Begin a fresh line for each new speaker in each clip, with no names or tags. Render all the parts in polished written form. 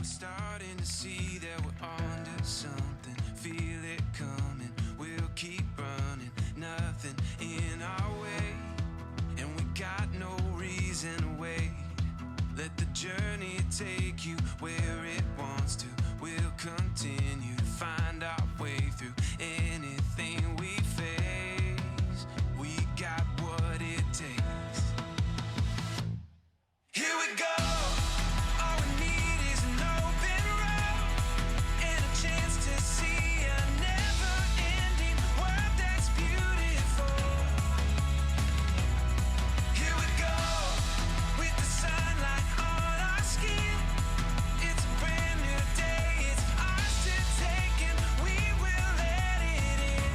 We're starting to see that we're onto something. Feel it coming, we'll keep running. Nothing in our way, and we got no reason to wait. Let the journey take you where it wants to. We'll continue to find our way through anything we face. We got what it takes. Here we go. All we need is an open road and a chance to see a never-ending world that's beautiful. Here we go, with the sunlight on our skin. It's a brand new day, it's ours to take, and we will let it in.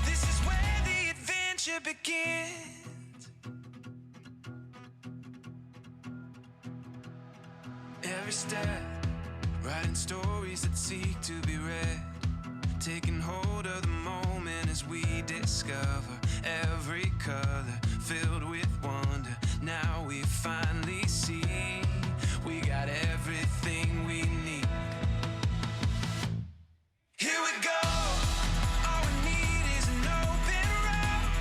This is where the adventure begins. Every step, writing stories that seek to be read, taking hold of the moment as we discover every color filled with wonder. Now we finally see we got everything we need. Here we go. All we need is an open road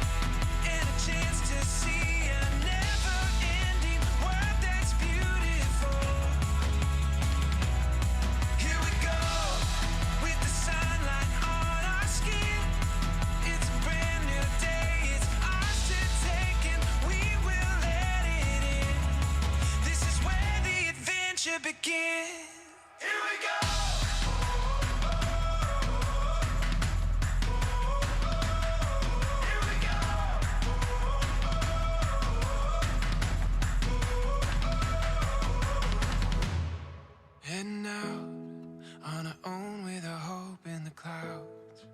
and a chance to see a never-ending world that's beautiful. Here we go, with the sunlight on our skin. It's a brand new day, it's ours to take, and we will let it in. This is where the adventure begins. Here we go. Here we go. Heading out on our own with our hope in the clouds.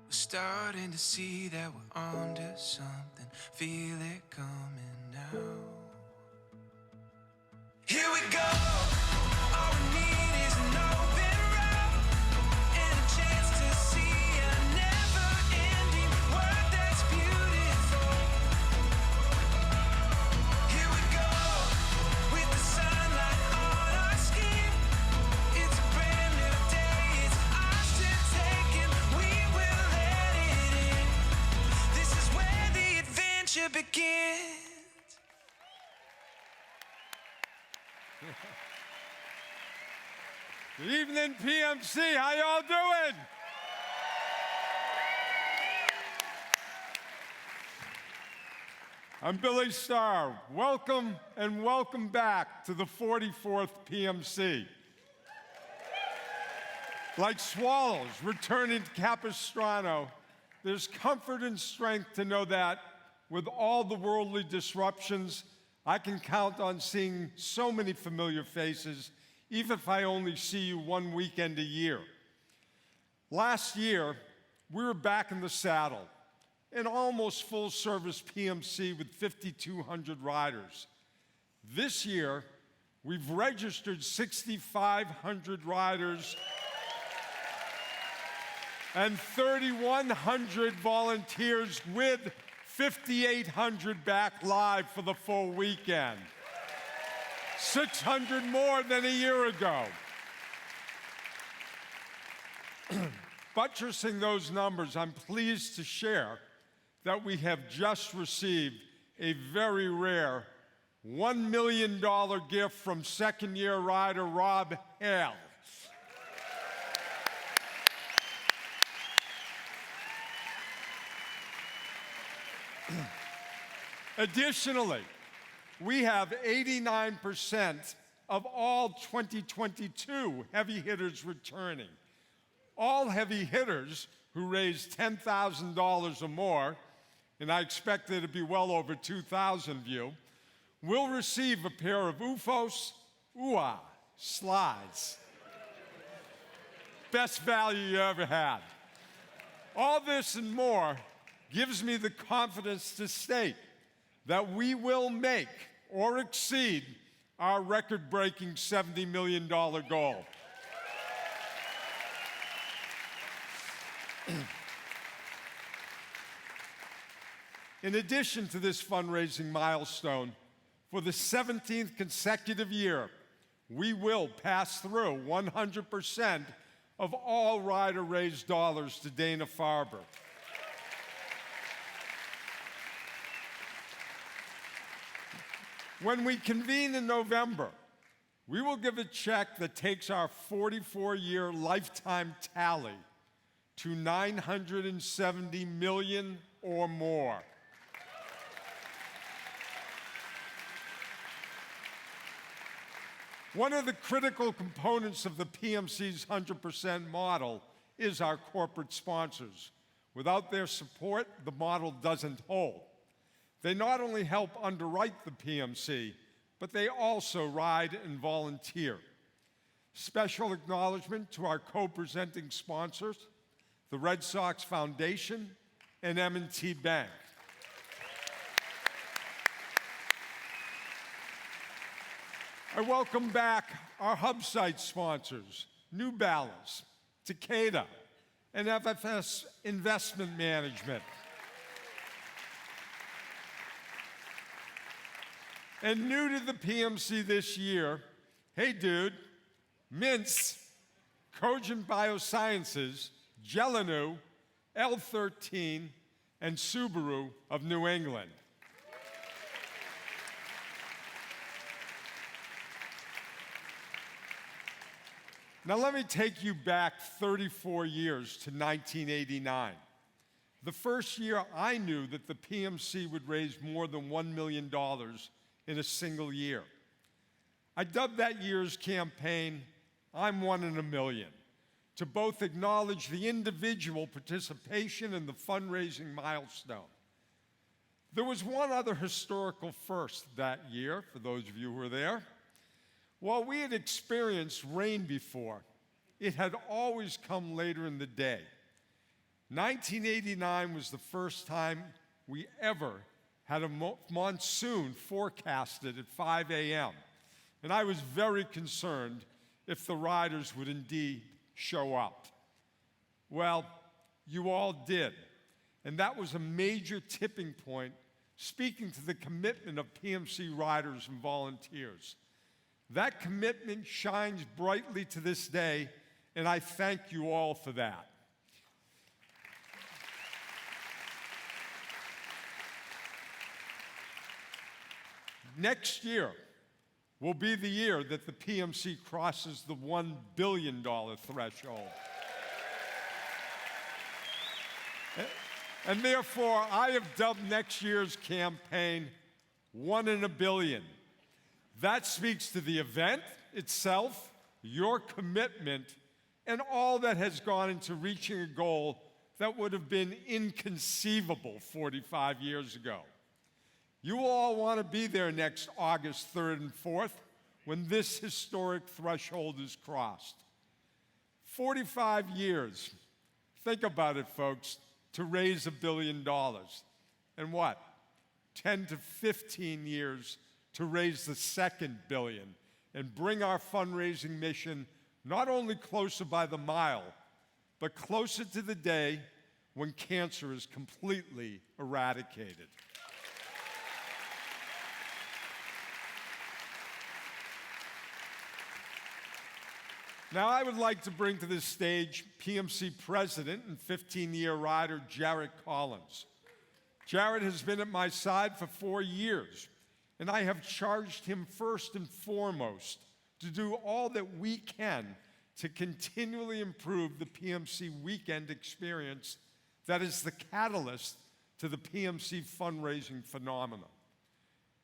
We're starting to see that we're onto something. Feel it coming now. Here we go. All we need is an open road and a chance to see a never-ending world that's beautiful. Here we go, with the sunlight on our skin. It's a brand new day, it's ours to take, and we will let it in. This is where the adventure begins.
Good evening, PMC. How y'all doing? I'm Billy Starr. Welcome and welcome back to the 44th PMC. Like swallows returning to Capistrano, there's comfort and strength to know that with all the worldly disruptions, I can count on seeing so many familiar faces, even if I only see you one weekend a year. Last year, we were back in the saddle, an almost full-service PMC with 5,200 riders. This year, we've registered 6,500 riders and 3,100 volunteers with 5,800 back live for the full weekend. 600 more than a year ago. Buttressing those numbers, I'm pleased to share that we have just received a very rare $1 million gift from second-year rider Rob Hale. Additionally, we have 89% of all 2022 heavy hitters returning. All heavy hitters who raised $10,000 or more, and I expect there to be well over 2,000 of you, will receive a pair of OOFOS UA slides. Best value you ever had. All this and more gives me the confidence to state that we will make or exceed our record-breaking $70 million goal. In addition to this fundraising milestone, for the 17th consecutive year, we will pass through 100% of all rider-raised dollars to Dana-Farber. When we convene in November, we will give a check that takes our 44-year lifetime tally to $970 million or more. One of the critical components of the PMC's 100% model is our corporate sponsors. Without their support, the model doesn't hold. They not only help underwrite the PMC, but they also ride and volunteer. Special acknowledgement to our co-presenting sponsors, the Red Sox Foundation and M&T Bank. I welcome back our hub site sponsors, New Balance, Takeda, and FFS Investment Management. And new to the PMC this year, hey dude, Mintz, Cogent Biosciences, Gelanu, L13, and Subaru of New England. Now let me take you back 34 years to 1989. The first year I knew that the PMC would raise more than $1 million in a single year. I dubbed that year's campaign, I'm One in a Million, to both acknowledge the individual participation in the fundraising milestone. There was one other historical first that year, for those of you who were there. While we had experienced rain before, it had always come later in the day. 1989 was the first time we ever had a monsoon forecasted at 5 a.m., and I was very concerned if the riders would indeed show up. Well, you all did, and that was a major tipping point, speaking to the commitment of PMC riders and volunteers. That commitment shines brightly to this day, and I thank you all for that. Next year will be the year that the PMC crosses the $1 billion threshold. And therefore, I have dubbed next year's campaign One in a Billion. That speaks to the event itself, your commitment, and all that has gone into reaching a goal that would have been inconceivable 45 years ago. You will all want to be there next August 3rd and 4th when this historic threshold is crossed. 45 years, think about it, folks, to raise $1 billion. And what? 10 to 15 years to raise the second billion and bring our fundraising mission not only closer by the mile, but closer to the day when cancer is completely eradicated. Now, I would like to bring to this stage PMC President and 15-year rider Jarrett Collins. Jarrett has been at my side for 4 years, and I have charged him first and foremost to do all that we can to continually improve the PMC weekend experience that is the catalyst to the PMC fundraising phenomenon.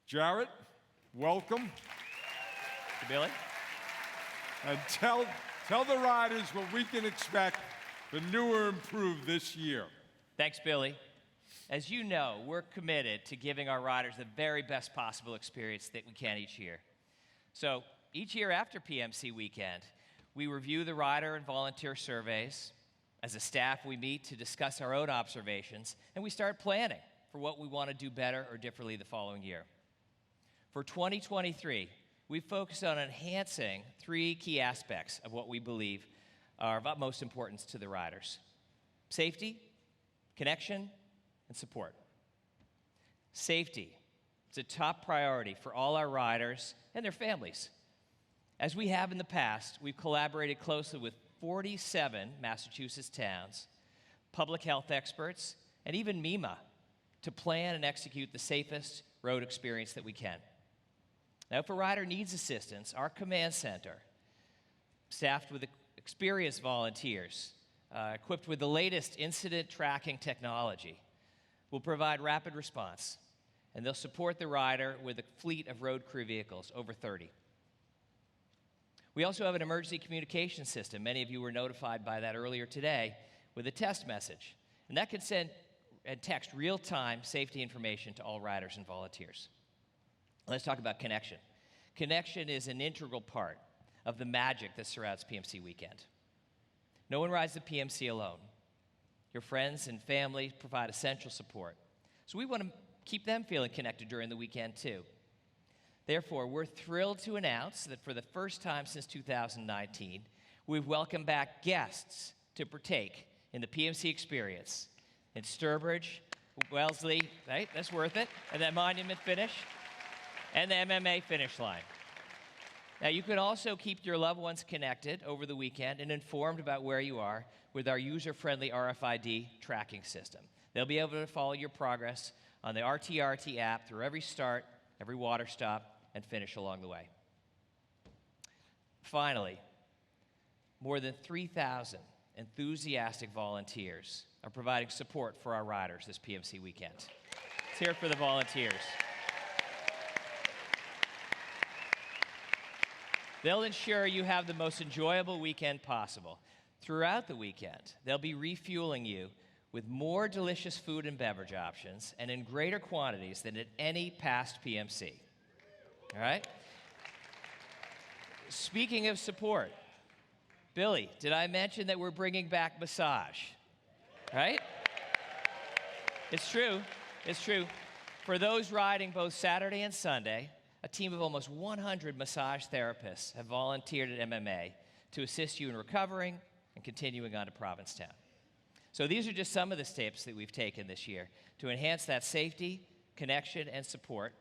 Jarrett, welcome.
Hey, Billy.
And tell the riders what we can expect the new or improved this year.
Thanks, Billy. As you know, we're committed to giving our riders the very best possible experience that we can each year. So each year after PMC weekend, we review the rider and volunteer surveys. As a staff, we meet to discuss our own observations, and we start planning for what we want to do better or differently the following year. For 2023, we focused on enhancing 3 key aspects of what we believe are of utmost importance to the riders: safety, connection, and support. Safety is a top priority for all our riders and their families. As we have in the past, we've collaborated closely with 47 Massachusetts towns, public health experts, and even MEMA to plan and execute the safest road experience that we can. Now, if a rider needs assistance, our command center, staffed with experienced volunteers, equipped with the latest incident tracking technology, will provide rapid response, and they'll support the rider with a fleet of road crew vehicles, over 30. We also have an emergency communication system. Many of you were notified by that earlier today with a test message, and that can send and text real-time safety information to all riders and volunteers. Let's talk about connection. Connection is an integral part of the magic that surrounds PMC weekend. No one rides the PMC alone. Your friends and family provide essential support. So we want to keep them feeling connected during the weekend too. Therefore, we're thrilled to announce that for the first time since 2019, we've welcomed back guests to partake in the PMC experience in Sturbridge, Wellesley, right? That's worth it. And that monument finish, and the MMA finish line. Now, you can also keep your loved ones connected over the weekend and informed about where you are with our user-friendly RFID tracking system. They'll be able to follow your progress on the RTRT app through every start, every water stop, and finish along the way. Finally, more than 3,000 enthusiastic volunteers are providing support for our riders this PMC weekend. Let's hear it for the volunteers. They'll ensure you have the most enjoyable weekend possible. Throughout the weekend, they'll be refueling you with more delicious food and beverage options and in greater quantities than at any past PMC. All right? Speaking of support, Billy, did I mention that we're bringing back massage? Right? It's true. It's true. For those riding both Saturday and Sunday, a team of almost 100 massage therapists have volunteered at MMA to assist you in recovering and continuing on to Provincetown. So these are just some of the steps that we've taken this year to enhance that safety, connection, and support.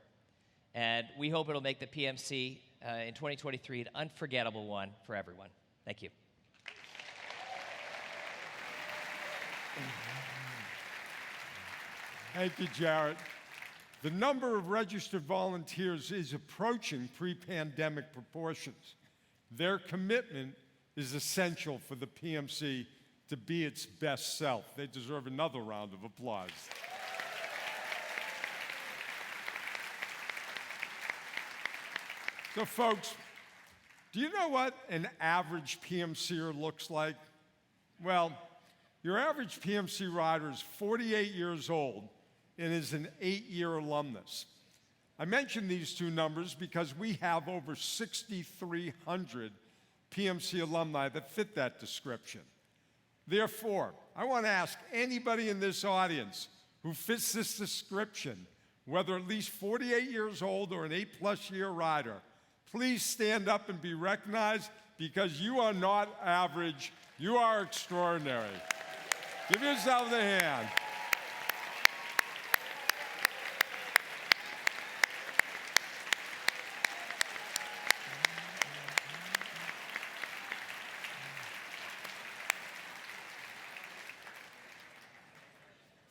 And we hope it'll make the PMC in 2023 an unforgettable one for everyone. Thank you.
Thank you, Jarrett. The number of registered volunteers is approaching pre-pandemic proportions. Their commitment is essential for the PMC to be its best self. They deserve another round of applause. So folks, do you know what an average PMCer looks like? Well, your average PMC rider is 48 years old and is an 8-year alumnus. I mention these two numbers because we have over 6,300 PMC alumni that fit that description. Therefore, I want to ask anybody in this audience who fits this description, whether at least 48 years old or an 8+ year rider, please stand up and be recognized because you are not average, you are extraordinary. Give yourself a hand.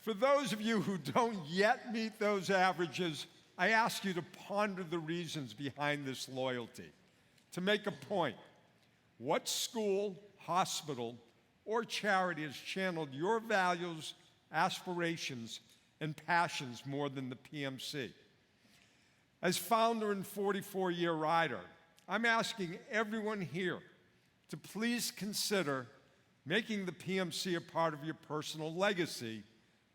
For those of you who don't yet meet those averages, I ask you to ponder the reasons behind this loyalty. To make a point, what school, hospital, or charity has channeled your values, aspirations, and passions more than the PMC? As founder and 44-year rider, I'm asking everyone here to please consider making the PMC a part of your personal legacy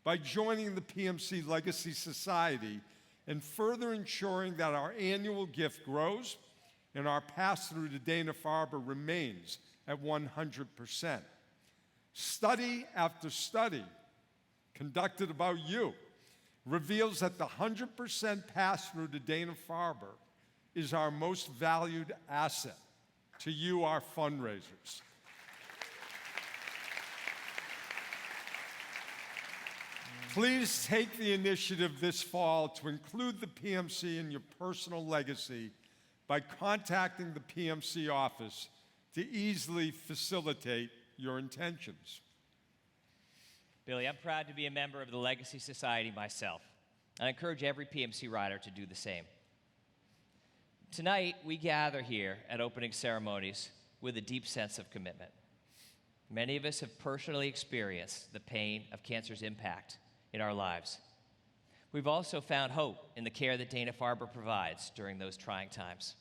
by joining the PMC Legacy Society and further ensuring that our annual gift grows and our pass-through to Dana-Farber remains at 100%. Study after study conducted about you reveals that the 100% pass-through to Dana-Farber is our most valued asset to you, our fundraisers. Please take the initiative this fall to include the PMC in your personal legacy by contacting the PMC office to easily facilitate your intentions.
Billy, I'm proud to be a member of the Legacy Society myself. I encourage every PMC rider to do the same. Tonight, we gather here at opening ceremonies with a deep sense of commitment. Many of us have personally experienced the pain of cancer's impact in our lives. We've also found hope in the care that Dana-Farber provides during those trying times.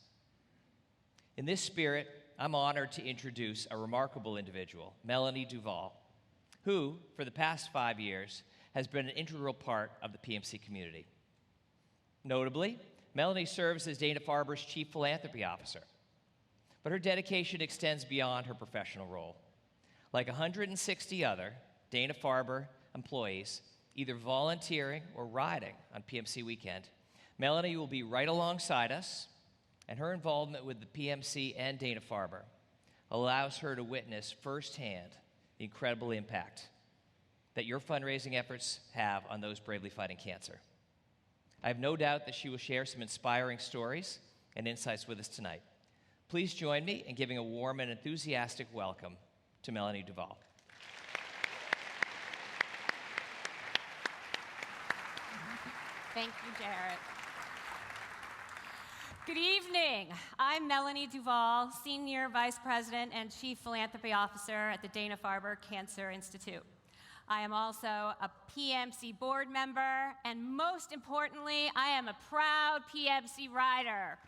In this spirit, I'm honored to introduce a remarkable individual, Melanie Duval, who, for the past 5 years, has been an integral part of the PMC community. Notably, Melanie serves as Dana-Farber's Chief Philanthropy Officer, but her dedication extends beyond her professional role. Like 160 other Dana-Farber employees, either volunteering or riding on PMC weekend, Melanie will be right alongside us, and her involvement with the PMC and Dana-Farber allows her to witness firsthand the incredible impact that your fundraising efforts have on those bravely fighting cancer. I have no doubt that she will share some inspiring stories and insights with us tonight. Please join me in giving a warm and enthusiastic welcome to Melanie Duval.
Thank you, Jarrett. Good evening. I'm Melanie Duval, Senior Vice President and Chief Philanthropy Officer at the Dana-Farber Cancer Institute. I am also a PMC board member, and most importantly, I am a proud PMC rider.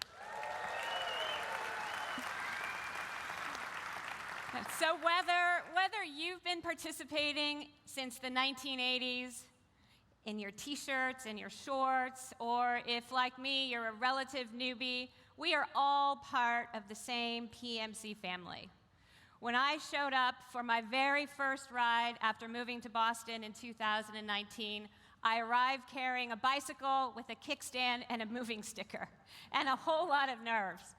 So whether you've been participating since the 1980s, in your t-shirts and your shorts, or if, like me, you're a relative newbie, we are all part of the same PMC family. When I showed up for my very first ride after moving to Boston in 2019, I arrived carrying a bicycle with a kickstand and a moving sticker, and a whole lot of nerves.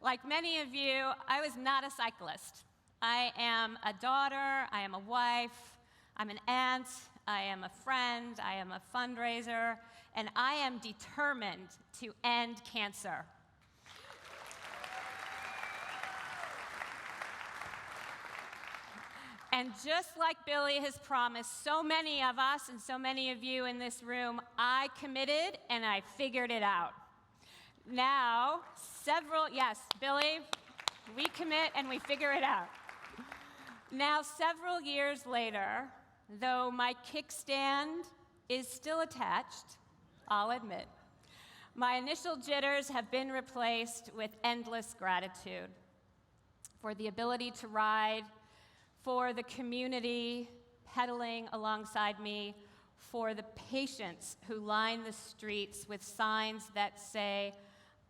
Like many of you, I was not a cyclist. I am a daughter, I am a wife, I'm an aunt, I am a friend, I am a fundraiser, and I am determined to end cancer. And just like Billy has promised so many of us and so many of you in this room, I committed and I figured it out. Now, yes, Billy, we commit and we figure it out. Now, several years later, though my kickstand is still attached, I'll admit, my initial jitters have been replaced with endless gratitude for the ability to ride, for the community pedaling alongside me, for the patients who line the streets with signs that say,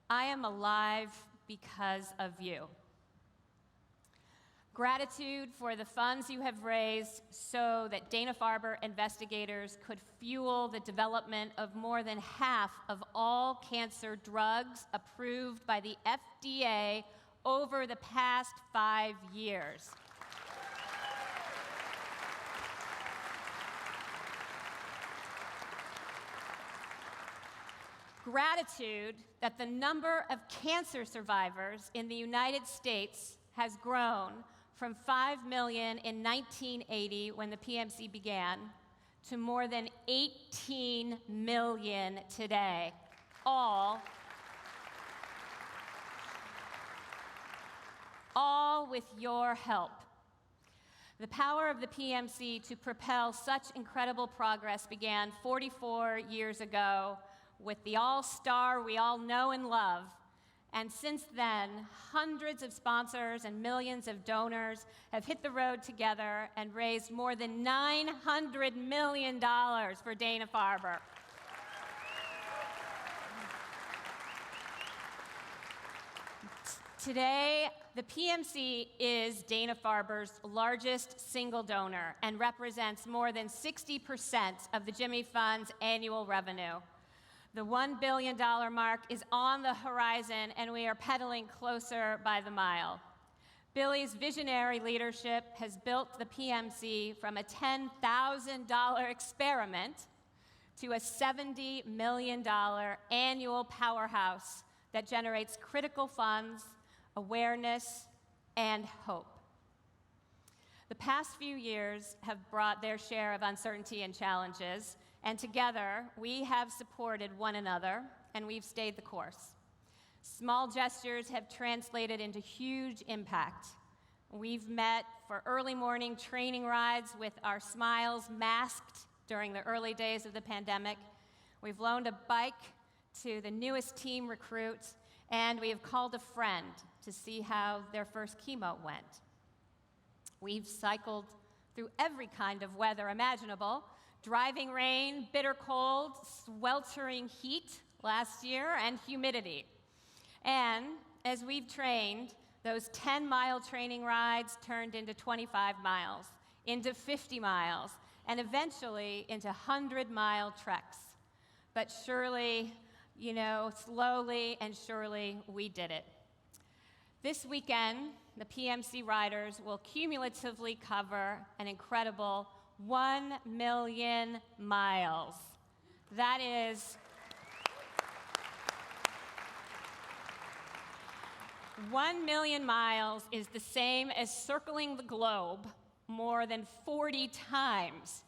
"I am alive because of you." Gratitude for the funds you have raised so that Dana-Farber investigators could fuel the development of more than half of all cancer drugs approved by the FDA over the past 5 years. Gratitude that the number of cancer survivors in the United States has grown from 5 million in 1980 when the PMC began to more than 18 million today, all with your help. The power of the PMC to propel such incredible progress began 44 years ago with the all-star we all know and love. And since then, hundreds of sponsors and millions of donors have hit the road together and raised more than $900 million for Dana-Farber. Today, the PMC is Dana-Farber's largest single donor and represents more than 60% of the Jimmy Fund's annual revenue. The $1 billion mark is on the horizon, and we are pedaling closer by the mile. Billy's visionary leadership has built the PMC from a $10,000 experiment to a $70 million annual powerhouse that generates critical funds, awareness, and hope. The past few years have brought their share of uncertainty and challenges, and together we have supported one another and we've stayed the course. Small gestures have translated into huge impact. We've met for early morning training rides with our smiles masked during the early days of the pandemic. We've loaned a bike to the newest team recruits, and we have called a friend to see how their first chemo went. We've cycled through every kind of weather imaginable: driving rain, bitter cold, sweltering heat last year, and humidity. And as we've trained, those 10-mile training rides turned into 25 miles, into 50 miles, and eventually into 100-mile treks. But surely, slowly and surely, we did it. This weekend, the PMC riders will cumulatively cover an incredible 1 million miles. That is 1 million miles is the same as circling the globe more than 40 times.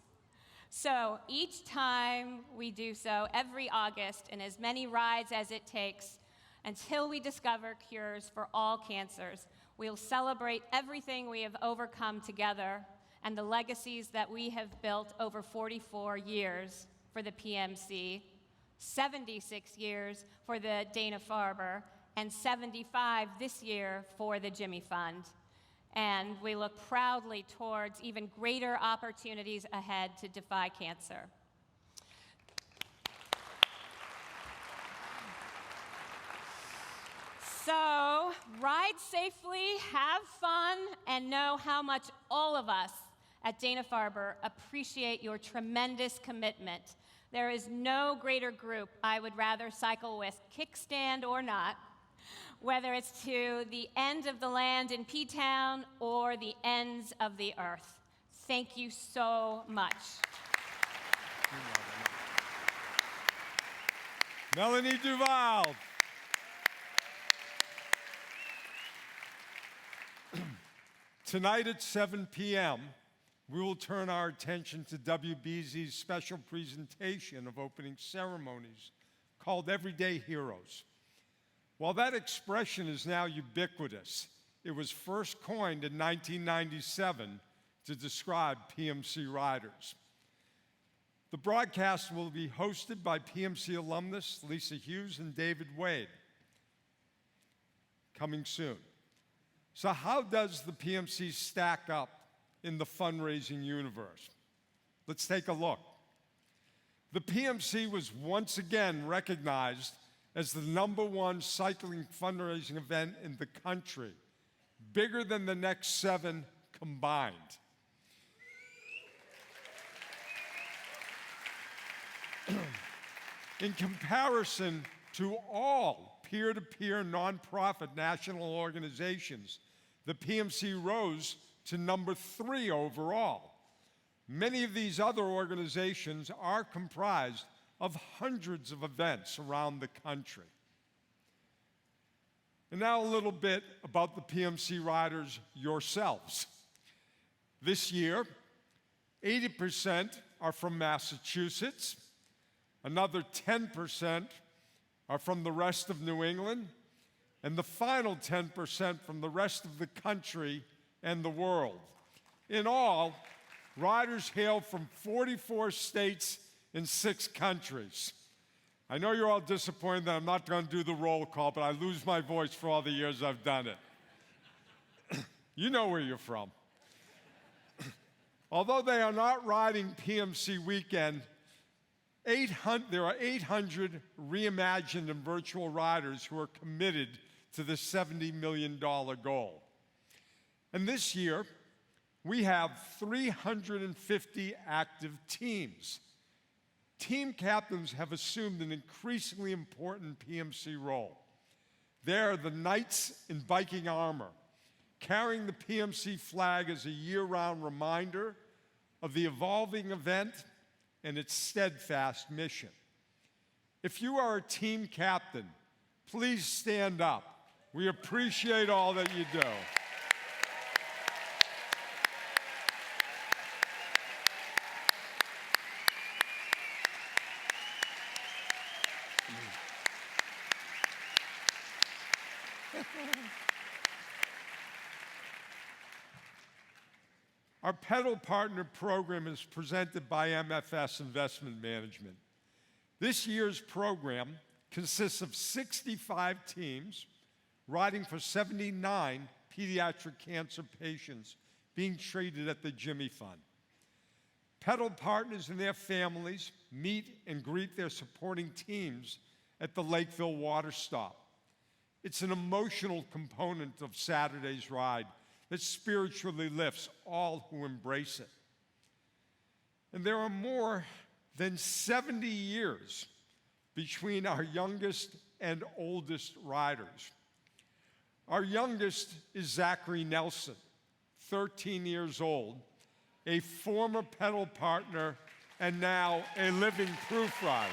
So each time we do so, every August, in as many rides as it takes, until we discover cures for all cancers, we'll celebrate everything we have overcome together and the legacies that we have built over 44 years for the PMC, 76 years for the Dana-Farber, and 75 this year for the Jimmy Fund. And we look proudly towards even greater opportunities ahead to defy cancer. So, ride safely, have fun, and know how much all of us at Dana-Farber appreciate your tremendous commitment. There is no greater group I would rather cycle with, kickstand or not, whether it's to the end of the land in P-Town or the ends of the earth. Thank you so much.
Melanie Duval. Tonight at 7 p.m., we will turn our attention to WBZ's special presentation of opening ceremonies called Everyday Heroes. While that expression is now ubiquitous, it was first coined in 1997 to describe PMC riders. The broadcast will be hosted by PMC alumnus Lisa Hughes and David Wade. Coming soon. So how does the PMC stack up in the fundraising universe? Let's take a look. The PMC was once again recognized as the #1 cycling fundraising event in the country, bigger than the next 7 combined. In comparison to all peer-to-peer nonprofit national organizations, the PMC rose to #3 overall. Many of these other organizations are comprised of hundreds of events around the country. And now a little bit about the PMC riders yourselves. This year, 80% are from Massachusetts, another 10% are from the rest of New England, and the final 10% from the rest of the country and the world. In all, riders hail from 44 states in 6 countries. I know you're all disappointed that I'm not going to do the roll call, but I lose my voice for all the years I've done it. You know where you're from. Although they are not riding PMC weekend, there are 800 reimagined and virtual riders who are committed to the $70 million goal. And this year, we have 350 active teams. Team captains have assumed an increasingly important PMC role. They are the knights in biking armor, carrying the PMC flag as a year-round reminder of the evolving event and its steadfast mission. If you are a team captain, please stand up. We appreciate all that you do. Our Pedal Partner program is presented by MFS Investment Management. This year's program consists of 65 teams riding for 79 pediatric cancer patients being treated at the Jimmy Fund. Pedal partners and their families meet and greet their supporting teams at the Lakeville Water Stop. It's an emotional component of Saturday's ride that spiritually lifts all who embrace it. And there are more than 70 years between our youngest and oldest riders. Our youngest is Zachary Nelson, 13 years old, a former pedal partner and now a living proof rider.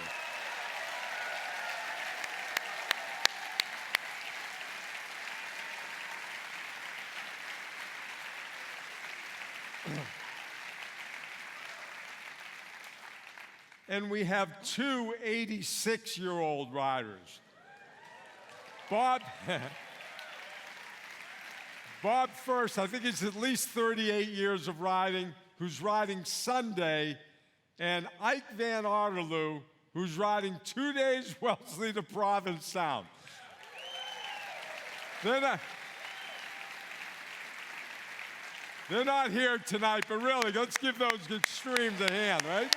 And we have two 86-year-old riders. Bob first, I think he's at least 38 years of riding, who's riding Sunday, and Ike Van Arterloo, who's riding 2 days Wellesley to Provincetown. They're not here tonight, but really, let's give those extremes a hand, right?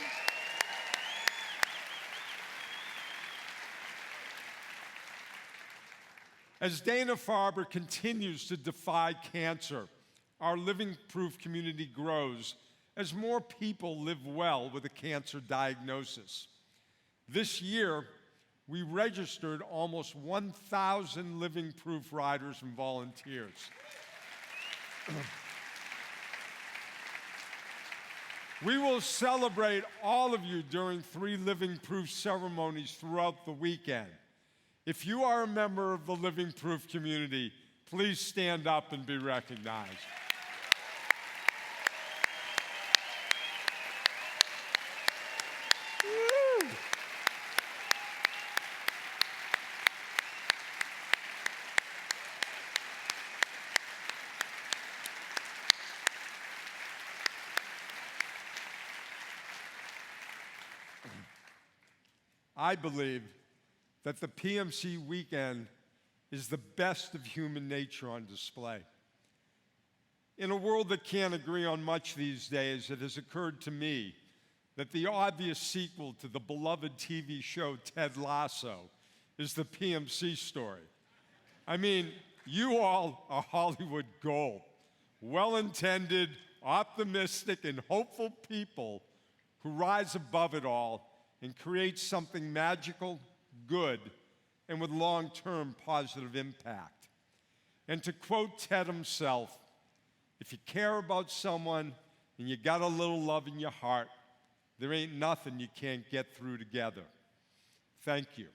As Dana-Farber continues to defy cancer, our living proof community grows as more people live well with a cancer diagnosis. This year, we registered almost 1,000 living proof riders and volunteers. We will celebrate all of you during 3 living proof ceremonies throughout the weekend. If you are a member of the Living Proof community, please stand up and be recognized. Woo! I believe that the PMC weekend is the best of human nature on display. In a world that can't agree on much these days, it has occurred to me that the obvious sequel to the beloved TV show Ted Lasso is the PMC story. I mean, you all are Hollywood gold, well-intended, optimistic, and hopeful people who rise above it all and create something magical, good, and with long-term positive impact. And to quote Ted himself, if you care about someone and you got a little love in your heart, there ain't nothing you can't get through together. Thank you.